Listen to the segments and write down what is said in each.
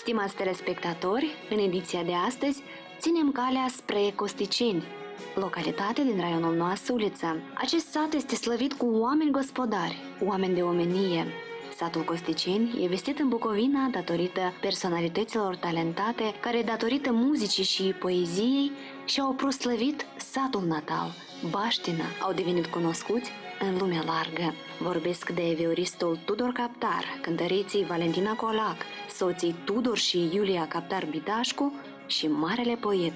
Stimați telespectatori, în ediția de astăzi ținem calea spre Costiceni, localitate din raionul nostru, Ulița. Acest sat este slăvit cu oameni gospodari, oameni de omenie. Satul Costiceni e vestit în Bucovina datorită personalităților talentate care, datorită muzicii și poeziei, și-au proslăvit satul natal. Baștină au devenit cunoscuți în lumea largă. Vorbesc de vioristul Tudor Captar, cântăreții Valentina Colac, soții Tudor și Iulia Captar Bidașcu și marele poet,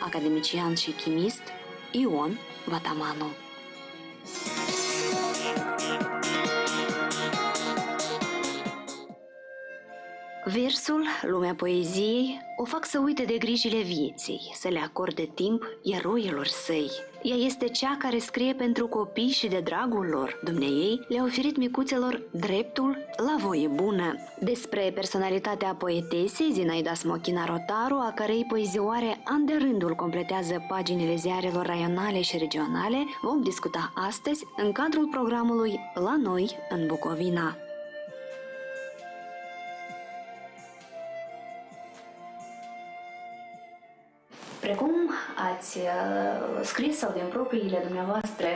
academician și chimist Ion Vatamanu. Versul, lumea poeziei, o fac să uite de grijile vieții, să le acorde timp eroilor săi. Ea este cea care scrie pentru copii și de dragul lor. Dumneiei le-a oferit micuțelor dreptul la voie bună. Despre personalitatea poetesei Zinaida Smochina Rotaru, a cărei poezioare an de rândul completează paginile ziarelor raionale și regionale, vom discuta astăzi în cadrul programului La Noi în Bucovina. Precum ați scris sau din propriile dumneavoastră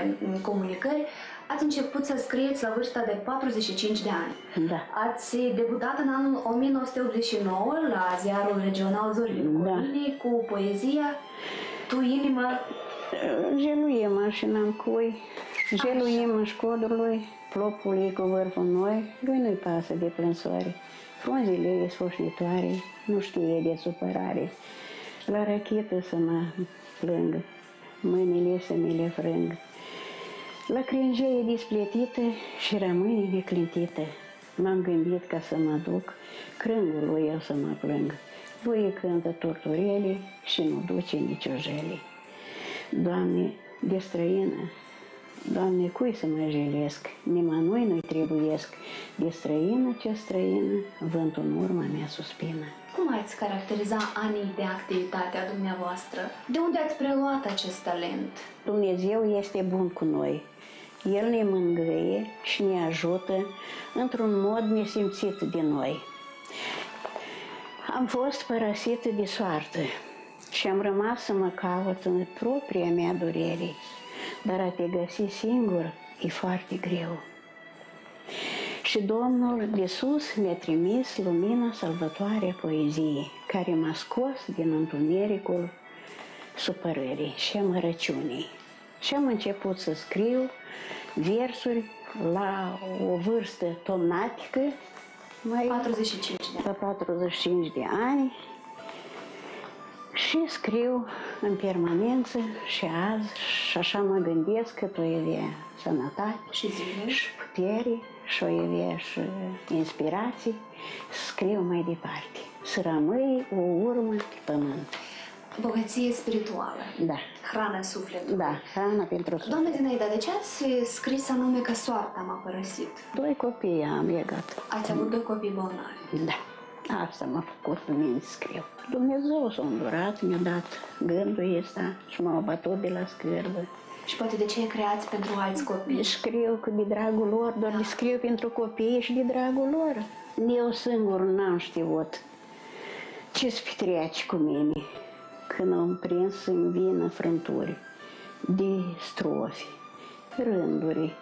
comunicări, ați început să scrieți la vârsta de 45 de ani. Da. Ați debutat în anul 1989 la ziarul regional Zorile Bucovinei cu poezia Tu inimă... Jeluie mașina în cui, jeluim în școdului, plopul ei cu vârful noi, lui nu-i pasă de plânsoare, frunzile ei sfârșitoare, nu știe de supărare. La rachetă să mă plâng, mâinile să mi le frâng. La crângeie displetită și rămâne neclintită. M-am gândit ca să mă duc, crângul lui eu să mă plâng. Lui îi cântă torturele și nu duce nicio jele. Doamne, de străină, Doamne, cui să mă jelesc? Nimănui nu-i trebuiesc. De străină ce străină, vântul în urma mea suspină. Cum ați caracteriza anii de activitate a dumneavoastră? De unde ați preluat acest talent? Dumnezeu este bun cu noi. El ne mângâie și ne ajută într-un mod nesimțit de noi. Am fost părăsită de soartă și am rămas să mă caut în propria mea durere. Dar a te găsi singur e foarte greu. Și Domnul de sus mi-a trimis lumina salvătoare a poeziei, care m-a scos din întunericul supărării și amărăciunii. Și am început să scriu versuri la o vârstă tomnatică, 45 de ani, și scriu în permanență și azi, și așa mă gândesc că tu avea sănătate și zile și putere și o avea și inspirație, scriu mai departe, să rămâi o urmă pe pământ. Bogăție spirituală. Da. Hrană sufletului. Da, hrană pentru suflet. Doamne Zinaida, de ce ați scris anume că soarta m-a părăsit? 2 copii am legat. Ați avut 2 copii bolnavi. Da. Asta m-a făcut pe mine să scriu. Dumnezeu s-a îndurat, mi-a dat gândul ăsta și m-a bătut de la scârbă. Și poate de ce creați pentru alți copii? Scriu că de dragul lor, doar le scriu pentru copii și de dragul lor. Eu singur n-am știut ce se petrece cu mine când am prins să-mi vină frânturi de strofe, rânduri.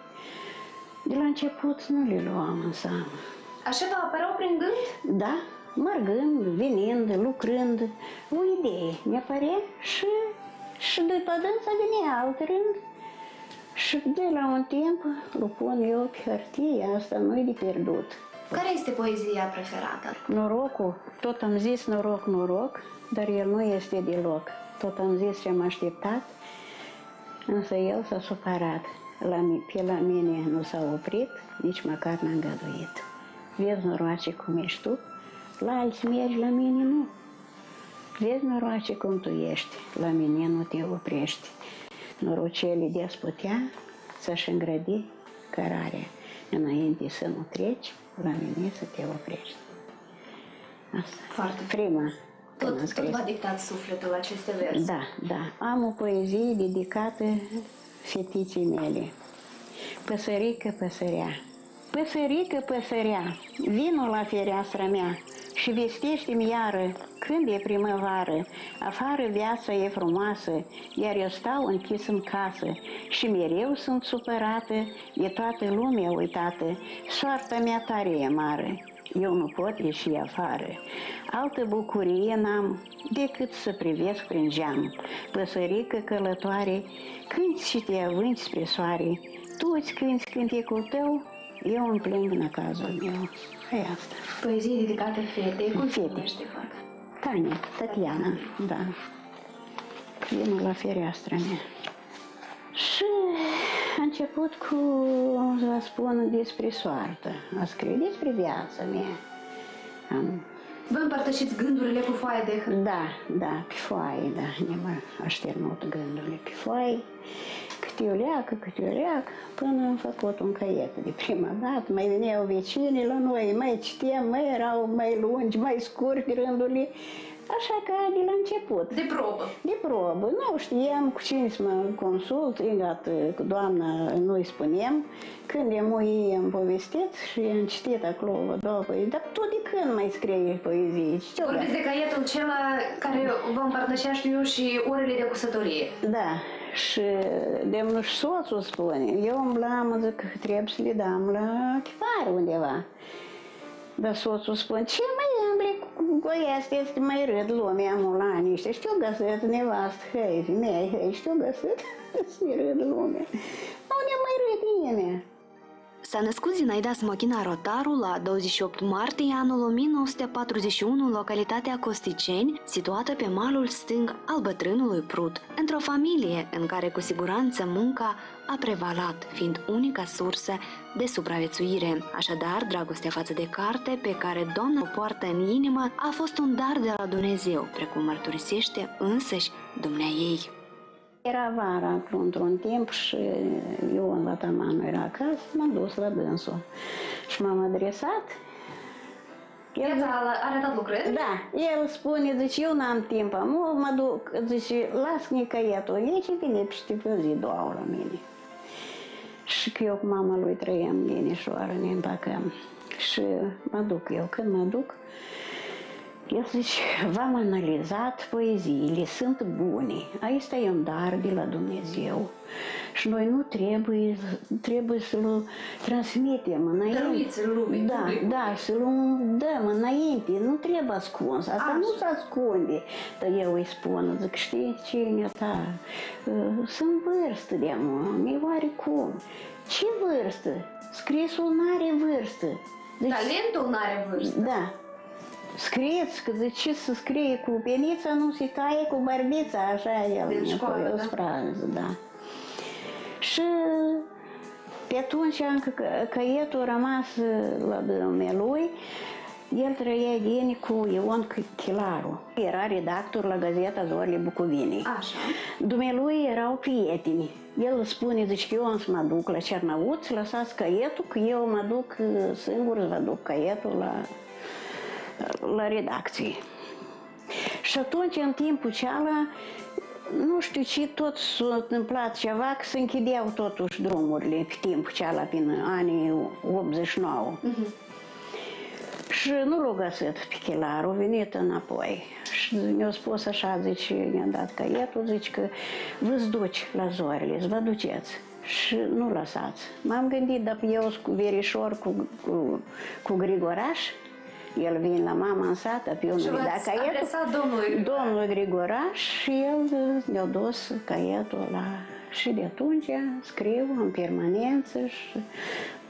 De la început nu le luam în seamă. Așa vă apăreau prin gând? Da, mergând, venind, lucrând, o idee mi-apărea și după dânsa venea alt rând. Și de la un timp îl pun eu pe hârtie, asta nu-i de pierdut. Care este poezia preferată? Norocul, tot am zis noroc, noroc, dar el nu este deloc. Tot am zis ce am așteptat, însă el s-a supărat. Pe la mine nu s-a oprit, nici măcar n-a îngăduit. Vezi, noroace, cum ești tu? La alți mergi, la mine nu. Vezi, noroace, cum tu ești? La mine nu te oprești. Norocele de-ați putea să-și îngrădi cărarea. Înainte să nu treci, la mine să te oprești. Asta. Foarte prima. Tot v-a dictat sufletul aceste verse. Da, da. Am o poezie dedicată fetiței mele. Păsărică, păsărea. Păsărică, păsărea, vino la fereastra mea și vestește-mi iară când e primăvară, afară viața e frumoasă, iar eu stau închis în casă și mereu sunt supărată, e toată lumea uitată, soarta mea tare e mare, eu nu pot ieși afară. Altă bucurie n-am decât să privesc prin geam, păsărică călătoare, cânti și te avânți spre soare, tu îți cânti cântecul tău, eu îmi plâng năcazul meu. E asta. Poezie dedicate fetei. Cum se Fete. numește, fac? Tania, Tatiana, da. Vinul la fereastra mea. Și a început cu, să spun, despre soartă. A scris despre viața mea. Vă împărtășiți gândurile cu foaie de hârtie? Da, pe foaie, da. Ne-am așternut gândurile pe foaie. Câte o leacă, până am făcut un caiet de prima dată. Mai veneau vecinii la noi, mai citeam, mai erau mai lungi, mai scurti rândurile. Așa că de la început. De probă. De probă. Nu știam cu cine să mă consult, imediat cu doamna nu-i spunem. Când am povestit și am citit acolo, dar tu de când mai scrii poezii? Vorbiți de caietul acela care vă împărtășea, știu eu, și orele de cusătorie. Da, și demnul și soțul spune, eu umblam, zic că trebuie să le dăm la chitară undeva. Dar soțul spune, ce mai îmbli cu asta, este mai râd lumea la niște, știu găsit nevastă, hei, femeie, hei, știu găsit, să-i râd lumea. Nu ne mai râd nimeni. S-a născut Zinaida Smochina Rotaru la 28 martie anul 1941 în localitatea Costiceni, situată pe malul stâng al bătrânului Prut, într-o familie în care cu siguranță munca a prevalat, fiind unica sursă de supraviețuire. Așadar, dragostea față de carte pe care Doamna o poartă în inimă a fost un dar de la Dumnezeu, precum mărturisește însăși dumneaei. Era vara într-un timp și eu la tamanul era acasă, m-am dus la dânsul și m-am adresat. El a arătat lucrări? Da, el spune, zice, eu n-am timp, mă duc, zice, las-mi caietul aici și vine peste o zi, două la mine. Și că eu cu mama lui trăiam linișoară, ne împacăm. Și mă duc eu, când mă duc, el zice, v-am analizat poeziile, sunt bune, asta e un dar de la Dumnezeu și noi nu trebuie să-l transmitem înainte. Dăruiți-l lumii, da, să-l dăm înainte, nu trebuie ascuns, asta nu se ascunde. Dar eu îi spun, zic, știi cine ta, sunt vârstă de am, oarecum. Ce vârstă? Scrisul n-are vârstă. Deci, talentul n-are vârstă. Da. Scrieți, că de ce să scrie cu penița, nu se taie cu barbița, așa el Din școală, o frază, da. Și pe atunci caietul a rămas la dumnealui, el trăia din cu Ion Chilaru. Era redactor la gazeta Zorile Bucovinei. Așa. Dumnealui erau prieteni. El spune, zice, eu am să mă duc la Cernăuți, lăsați caietul, că eu mă duc singur, vă duc caietul la redacție. Și atunci, în timpul ceala, nu știu ce, tot s-a întâmplat ceva, că se închideau totuși drumurile pe timpul ceala, prin anii 89. Și nu l-a găsit pe Chilaru, a venit înapoi. Și mi-a spus așa, zice, mi-a dat caietul, zice că vă-ți duci la Zorile, vă duceți. Și nu lăsați. M-am gândit, dacă eu sunt verișor cu Grigoraș, el vine la mama în sat, pe eu nu-i da caietul. Domnul Grigoraș și el ne-a dus caietul la... Și de atunci scriu în permanență și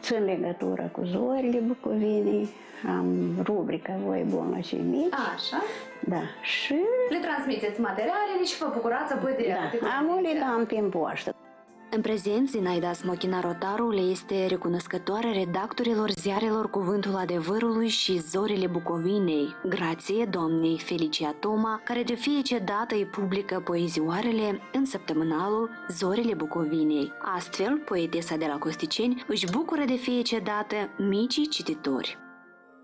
țin legătură cu Zorile Bucovinei, am rubrica Voi bun la cei mici. Așa. Da, și... Le transmiteți materialele și vă bucurați apoi de ele. Da, am le dam prin poștă. În prezent, Zinaida Smochina Rotaru le este recunoscătoare redactorilor ziarelor Cuvântul Adevărului și Zorile Bucovinei, grație doamnei Felicia Toma, care de fiecare dată îi publică poezioarele în săptămânalul Zorile Bucovinei. Astfel, poetesa de la Costiceni își bucură de fiecare dată micii cititori.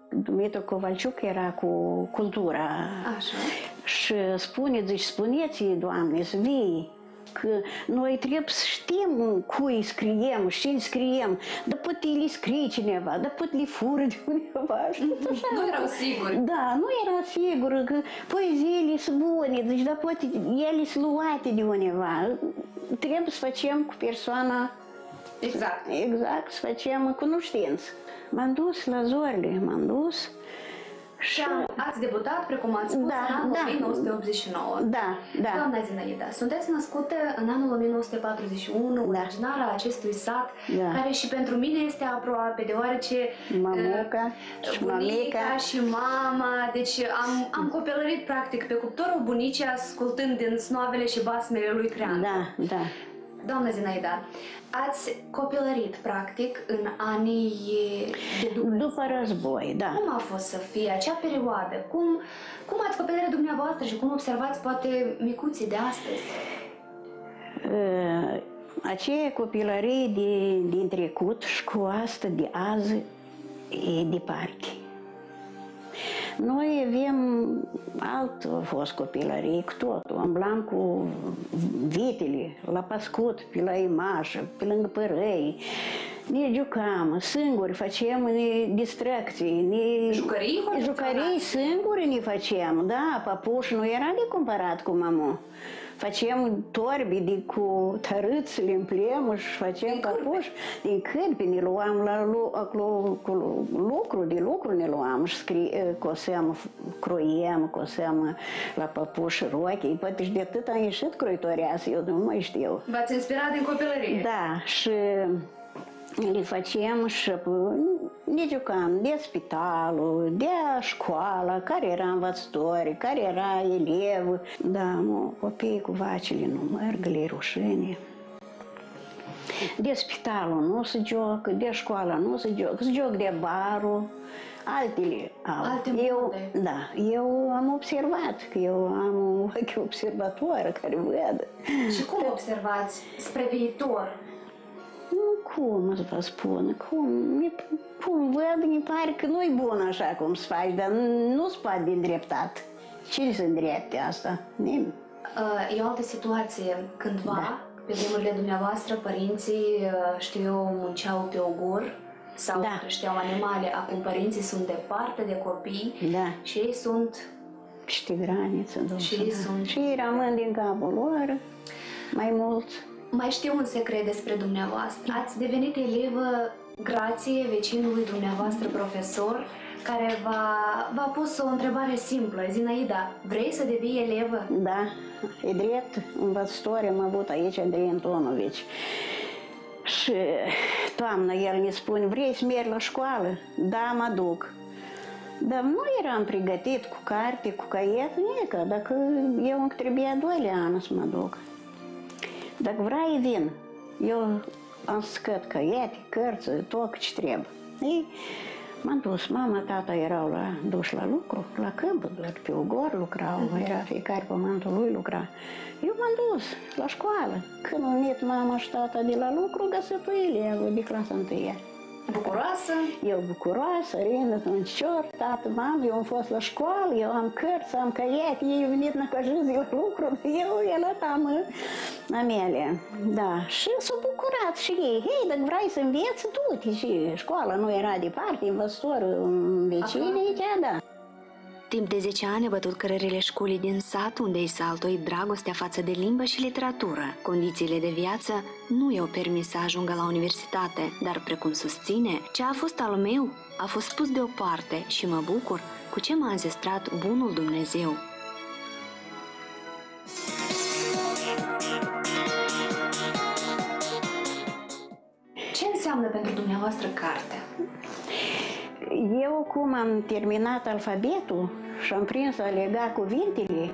Dumitru Covalciuc era cu cultura. Așa. Și spune, zici, spuneți-i, Doamne, să vii că noi trebuie să știm cui scriem, și scriem, dar poate le scrie cineva, dar poate le fură de undeva. Nu erau siguri. Da, nu era sigură că poeziile sunt bune, deci dar poate ele sunt luate de undeva. Trebuie să facem cu persoana exact, să facem cunoștință. M-am dus la Zorle, m-am dus. Și ați debutat, precum ați spus, în anul 1989. Da. Doamna Zinaida, sunteți născută în anul 1941, originara acestui sat, care și pentru mine este aproape, deoarece bunica și mama, deci am copilărit practic pe cuptorul bunicii, ascultând din snoavele și basmele lui Creangă. Da. Doamna Zinaida, ați copilărit, practic, în anii de după război, da. Cum a fost să fie acea perioadă? Cum ați copilărit dumneavoastră și cum observați, poate, micuții de astăzi? Aceea copilărie din trecut și cu asta de azi e departe. Noi avem a fost copilărie cu totul. Umblam cu vitele la pascut, pe la imașă, pe lângă părăi. Ne jucam singuri, facem distracții. Jucării singuri ne facem, da, papuși nu era de cumpărat cu mamă. Facem torbi cu tărâțele în plemă și facem papuși din cârpi, ne luam la lucru ne luam și coseam, croiem, coseam la papuși rochi, poate și de atât am ieșit croitoreasă, eu nu mai știu. V-ați inspirat din copilărie? Da, și le facem și ne jucam de spitalul, de școala, care era învățători, care era elev. Da, copiii cu vacile nu merg, le rușine. De spitalul nu se joacă, de școala nu se joacă, se joacă de barul, altele au. Eu am observat, că eu am un ochi observator care văd. Și cum observați spre viitor? Cum să vă spun, cum văd, mi pare că nu-i bun așa cum se face, dar nu se poate de îndreptat. Cine se îndrepte asta? Nimeni. E o altă situație. Cândva, pe vremurile dumneavoastră, părinții, știu eu, munceau pe ogur sau creșteau animale. Acum părinții sunt departe de copii și ei sunt... Știi graniță, Și ei rămân din capul lor, mai mult. Mai știu un secret despre dumneavoastră. Ați devenit elevă grație vecinului dumneavoastră profesor, care v-a pus o întrebare simplă. Zinaida, vrei să devii elevă? Da, e drept. Învățători am avut aici Andrei Antonovici. Și toamnă el ne spune, vrei să mergi la școală? Da, mă duc. Dar nu eram pregătit cu carte, cu caiet, nică. Dacă eu încă trebuia 2 ani să mă duc. Dacă vrei, vin. Eu am scăt caiete, cărți, tot ce trebuie. Ei, m-am dus, mama, tata erau duși la lucru, la câmp, pe ogor lucrau, era fiecare pământul lui lucra. Eu m-am dus la școală. Când am venit mama și tata de la lucru, găsit o elevă de clasa 1-a. Bucuroasă? Eu bucuroasă, rândă în cior, tată, mamă, eu am fost la școală, eu am cărți, am caiete, ei au venit la căjâzi la lucru, eu am amele. Da, și s-au bucurat și ei. Hei, dacă vrei să înveți, du-te și școala nu era departe, învățătorul vecine, da. Timp de 10 ani a bătut cărările școlii din sat, unde i s-a altoit dragostea față de limbă și literatură. Condițiile de viață nu i-au permis să ajungă la universitate, dar, precum susține, ce a fost al meu a fost pus deoparte și mă bucur cu ce m-a înzestrat bunul Dumnezeu. Ce înseamnă pentru dumneavoastră cartea? Eu, cum am terminat alfabetul și am prins a lega cuvintele,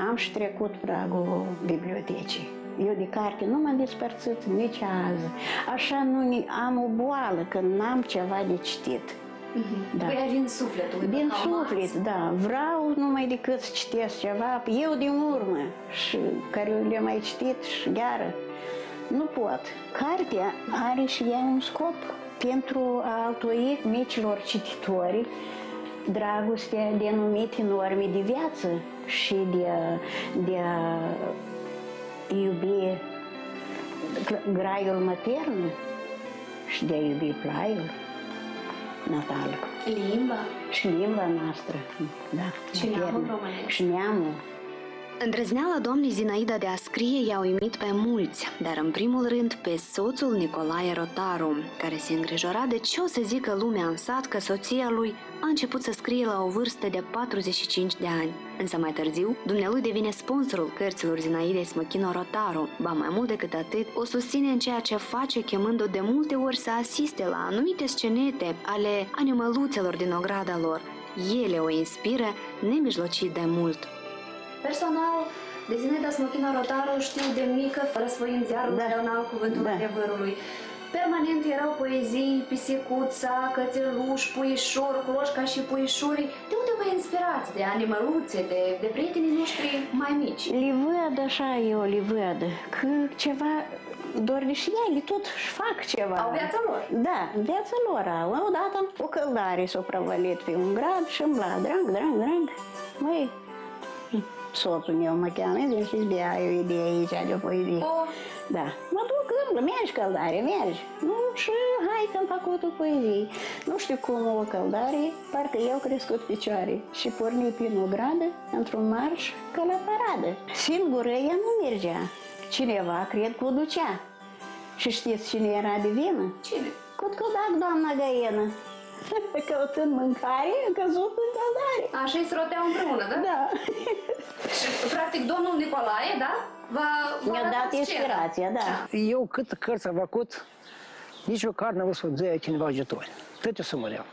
am și trecut pragul bibliotecii. Eu de carte nu m-am despărțit nici azi. Așa nu am o boală când n-am ceva de citit. Da. Păi din sufletul. Din suflet, da. Vreau numai decât să citesc ceva, eu din urmă, și care le-am mai citit și gheară. Nu pot. Cartea are și ea un scop. Pentru a altoi micilor cititori dragostea de anumite norme de viață și de a iubi graiul matern și de a iubi plaiul natal. Limba? Și limba noastră, da. Și neamul românesc. Și neamul. Îndrăzneala doamnei Zinaida de a scrie i-a uimit pe mulți, dar în primul rând pe soțul Nicolae Rotaru, care se îngrijora de ce o să zică lumea în sat că soția lui a început să scrie la o vârstă de 45 de ani. Însă mai târziu, dumnealui devine sponsorul cărților Zinaidei Smochino Rotaru. Ba mai mult decât atât, o susține în ceea ce face, chemând-o de multe ori să asiste la anumite scenete ale animăluțelor din ograda lor. Ele o inspiră nemijlocit de mult. Personal, de Zinaida Smochino Rotaru știu de mică, răsfoind ziarul în alt cuvântul adevărului. Permanent erau poezii, pisicuța, cățeluș, puișor, cloșca și puișorii. De unde vă inspirați? De animăluțe, de prietenii noștri mai mici? Le văd așa, eu le văd, că ceva, doar și ele tot își fac ceva. Au viața lor? Da, viața lor au. Odată o căldare s-a prăvălit pe un grad și îmbla, drag. Măi, soțul meu mă cheamă, zice, bea, eu idee aici, de-o poezie. Da, mă duc, mergi căldare, mergi. Nu, și hai că am făcut o poezie. Nu știu cum o căldare, parcă eu crescut picioare. Și porni prin o gradă, într-un marș, ca la paradă. Singură ea nu mergea. Cineva, cred că o ducea. Și știți cine era de vină? Cine? Cutcudac, doamna Găienă. Căutând mâncare, a căzut în căldare. Așa îi se roteau împreună, da? Da. Și, practic, domnul Nicolae, da? Mi-a dat inspirația, da. Eu cât cărți am făcut, nici o carte n-am văzut de cineva ajutori. Toate se măreau.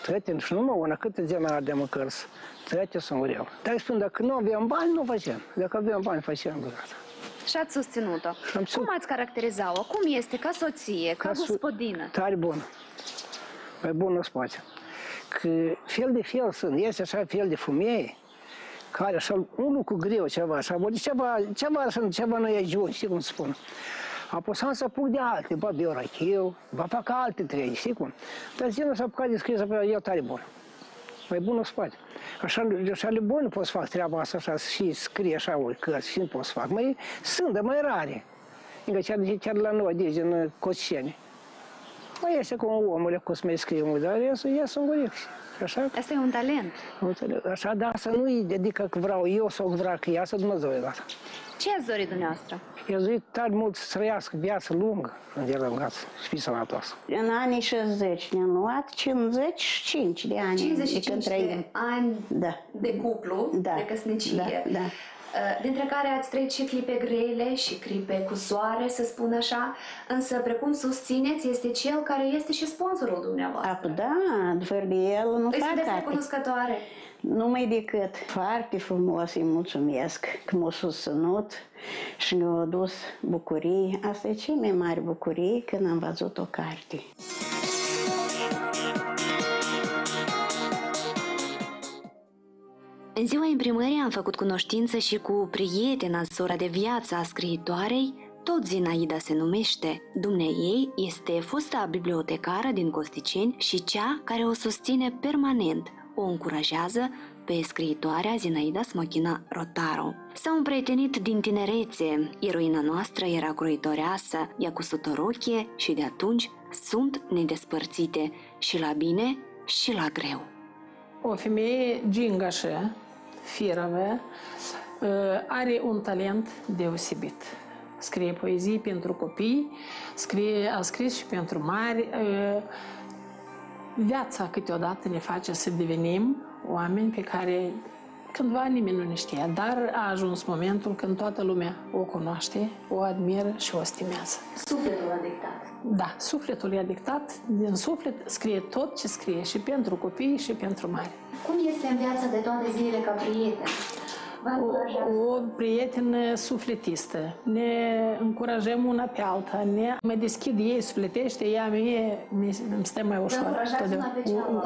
Toate, și numai una, câte zi de mă cărți, toate se măreau. Dar îi spun, dacă nu aveam bani, nu facem. Dacă aveam bani, facem. Și ați susținut-o. Cum ați caracteriza-o? Cum este ca soție, ca gospodină? Tare bună. Mai bună în spate. Că fel de fel sunt, este așa fel de femei, care așa un lucru greu ceva, așa, ceva nu e jos, știi cum spun. Apoi s-am să apuc de alte, ba beau rachiu, ba fac alte trei, știi cum. Dar zi nu s-a apucat de scris, eu tare bun. Mai bun în spate. Așa le bun nu pot să fac treaba asta, așa, și scrie așa o cărți, și nu pot să fac. Mai sunt, dar mai rare. Încă chiar la noi, de din Cosceni. Mai este cum omul, cum să mai scrie omul, dar eu sunt guric. Așa? Asta e un talent. Așa, dar asta nu e, adică că vreau eu sau vreau că ea, să Dumnezeu e dat. Ce ați dorit dumneavoastră? Eu zic tare mult să trăiască viață lungă, îndelungați, să fii sănătos. În anii 60 ne-am luat 55 de ani. 55 de ani de cuplu, da, de căsnicie. Da. Dintre care ați trăit și clipe grele și clipe cu soare, să spun așa, însă, precum susțineți, este cel care este și sponsorul dumneavoastră. Da, fără de el nu fac sunteți recunoscătoare? Numai decât foarte frumos îi mulțumesc că m-a susținut și mi-a adus bucurii. Asta e cea mai mare bucurie când am văzut o carte. În ziua imprimării am făcut cunoștință și cu prietena, sora de viață a scriitoarei, tot Zinaida se numește. Dumneaei este fosta bibliotecară din Costiceni și cea care o susține permanent, o încurajează pe scriitoarea Zinaida Smochino Rotaru. S-au împrietenit din tinerețe, eroina noastră era croitoreasă, ea cusut o rochie și de atunci sunt nedespărțite și la bine și la greu. O femeie gingașă, firavă, are un talent deosebit. Scrie poezii pentru copii, a scris și pentru mari. Viața câteodată ne face să devenim oameni pe care cândva nimeni nu ne știa, dar a ajuns momentul când toată lumea o cunoaște, o admiră și o stimează. Sufletul a dictat. Da, sufletul i-a dictat, din suflet scrie tot ce scrie, și pentru copii și pentru mari. Cum este în viața de toate zilele ca prieten? O prietenă sufletistă. Ne încurajăm una pe alta, ne mai deschid ei, sufletește, ea îmi stă mai ușor.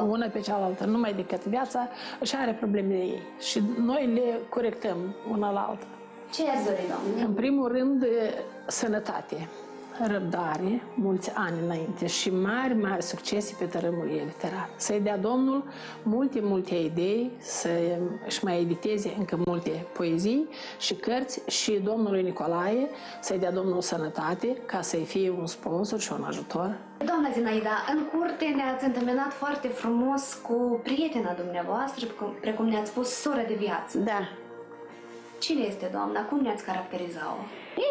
Una pe cealaltă. Numai decât viața își are probleme de ei și noi le corectăm una la alta. Ce ați dori, doamne? În primul rând, sănătate. răbdare, mulți ani înainte și mari, mari succese pe tărâmul ei literar. Să-i dea Domnul multe idei, să-și mai editeze încă multe poezii și cărți și domnului Nicolae să-i dea Domnul sănătate ca să-i fie un sponsor și un ajutor. Doamna Zinaida, în curte ne-ați întâmpinat foarte frumos cu prietena dumneavoastră, precum ne-ați spus, soră de viață. Da. Cine este doamna? Cum ne-ați caracteriza-o?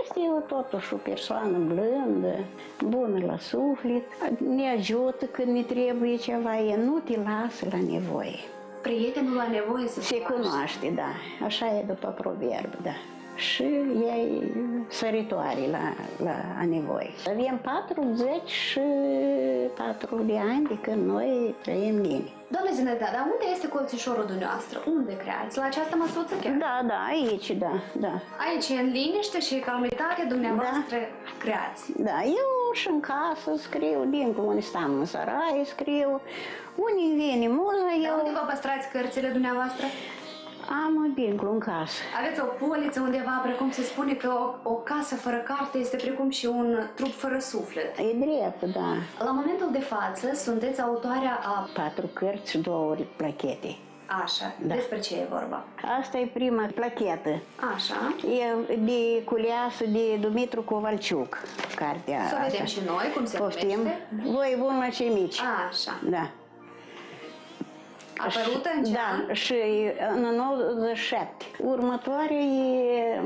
Este totuși o persoană blândă, bună la suflet, ne ajută când ne trebuie ceva, ea nu te lasă la nevoie. Prietenul la nevoie se cunoaște, da, așa e după proverb, da. Și ea e săritoare la nevoie. Avem 44 de ani de când noi trăim linii. Doamne Zinaida, dar unde este colțișorul dumneavoastră? Unde creați? La această măsuță chiar? Da, aici, da. Aici, în liniște și calmitate, dumneavoastră creați? Da, eu și în casă scriu, dincolo unde stăm în săraie scriu, unde vine muza, eu... Dar unde vă păstrați cărțile dumneavoastră? Am dincolo în casă. Aveți o poliță undeva, precum se spune că o casă fără carte este precum și un trup fără suflet. E drept, da. La momentul de față sunteți autoarea a 4 cărți și 2 plachete. Așa, da. Despre ce e vorba? Asta e prima plachetă. Așa. E de culeasă de Dumitru Covalciuc, cartea Să vedem și noi cum se numește. Voi bun la cei mici. Așa. Da. Apărută în ce an? Da, și în 97. Următoarea e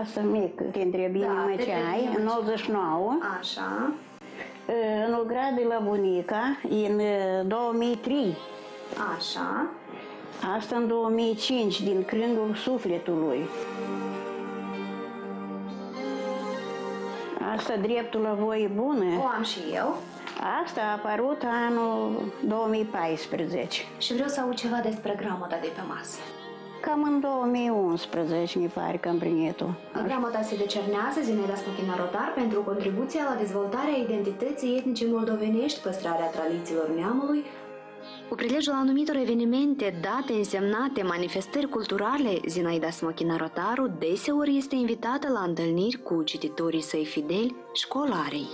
asta mică, te întrebi inimă ce ai, în 99. Așa. În Olgrade la bunica, în 2003. Așa. Asta în 2005, din Crângul Sufletului. Asta Dreptul la voie bună. O am și eu. Asta a apărut anul 2014. Și vreau să aud ceva despre gramoda de pe masă. Cam în 2011, mi pare că am primit-o. Gramoda se decernează Zinaida Smochina Rotar pentru contribuția la dezvoltarea identității etnice moldovenești, păstrarea tradițiilor neamului, cu prilejul anumitor evenimente, date însemnate, manifestări culturale, Zinaida Smochina Rotaru deseori este invitată la întâlniri cu cititorii săi fideli, școlarii.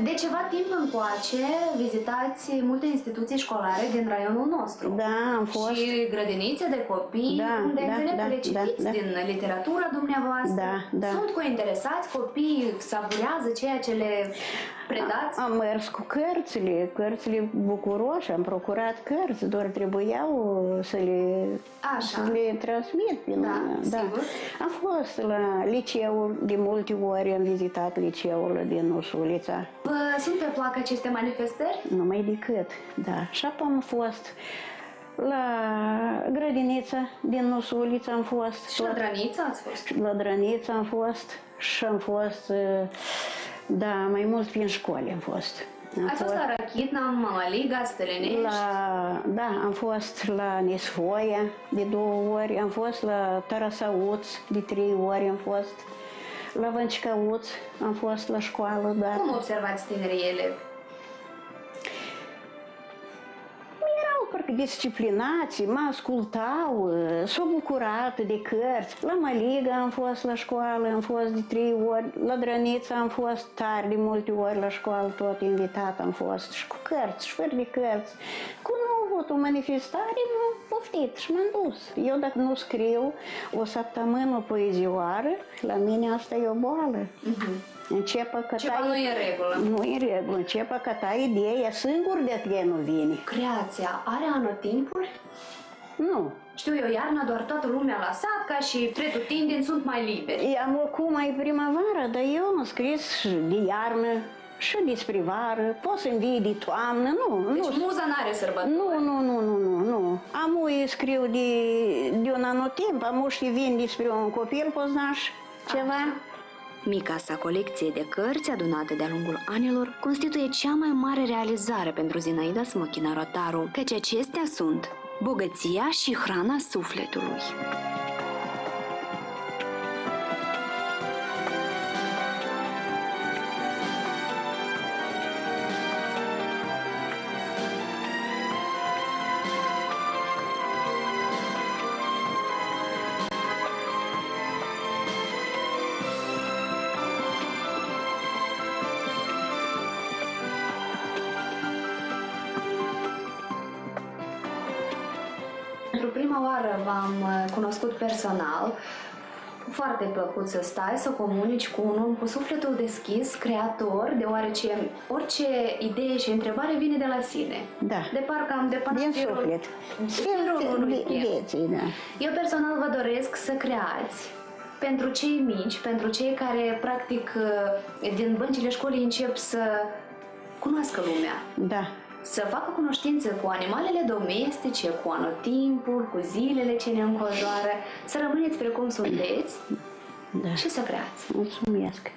De ceva timp încoace vizitați multe instituții școlare din raionul nostru. Da, am fost. Și grădinițe de copii, unde înțeleg că le citiți din literatura dumneavoastră. Da. Sunt cointeresați, copiii savurează ceea ce le predați? Am mers cu cărțile bucuroși, am procurat cărți, doar trebuiau să le transmit. Sigur. Am fost la liceu, de multe ori am vizitat liceul din Usulița. Vă sunt pe plac aceste manifestări? Numai decât, da. Și apoi am fost la grădinița din Usulița, am fost. Și la Drănița ați fost? La Drănița am fost și am fost, da, mai mult prin școli am fost. Ați fost la Rachitna, Mămăliga, Stălenești? Da, am fost la Nisfoia de 2 ori, am fost la Tarasauț de 3 ori, am fost la Vâncicăuț, am fost la școală. Cum observați tinerii elevi? Parcă disciplinați, mă ascultau, s-au bucurat de cărți. La Măliga am fost la școală, am fost de 3 ori, la Drănița am fost tare de multe ori la școală, tot invitat am fost, și cu cărți, și fără de cărți. Cum nu am avut o manifestare, m-am poftit și m-am dus. Eu dacă nu scriu o săptămână poezioară, la mine asta e o boală. Ceva nu e în regulă. Nu e în regulă. Încep a căta ideea singur de tine nu vine. Creația are anotimpuri? Nu. Știu eu, iarna doar toată lumea la sat, ca și pretutindeni sunt mai liberi. Am acum mai primăvară, dar eu am scris de iarnă și despre vară, poți să învii de toamnă, nu. Deci muza n-are sărbători. Nu. Am scriu de un anotimp, am și vin despre un copil poznaș, ceva. Mica sa colecție de cărți adunate de-a lungul anilor constituie cea mai mare realizare pentru Zinaida Smochina Rotaru, căci acestea sunt bogăția și hrana sufletului. Pentru prima oară v-am cunoscut personal. Foarte plăcut să stai, să comunici cu un om cu sufletul deschis, creator, deoarece orice idee și întrebare vine de la sine. Da. De parcă am depășit Din suflet. Vieții, da. Eu personal vă doresc să creați pentru cei mici, pentru cei care practic din băncile școlii încep să cunoască lumea. Da. Să facă cunoștință cu animalele domestice, cu anotimpul, cu zilele ce ne înconjoară, să rămâneți precum sunteți Da. și să creați. Mulțumesc.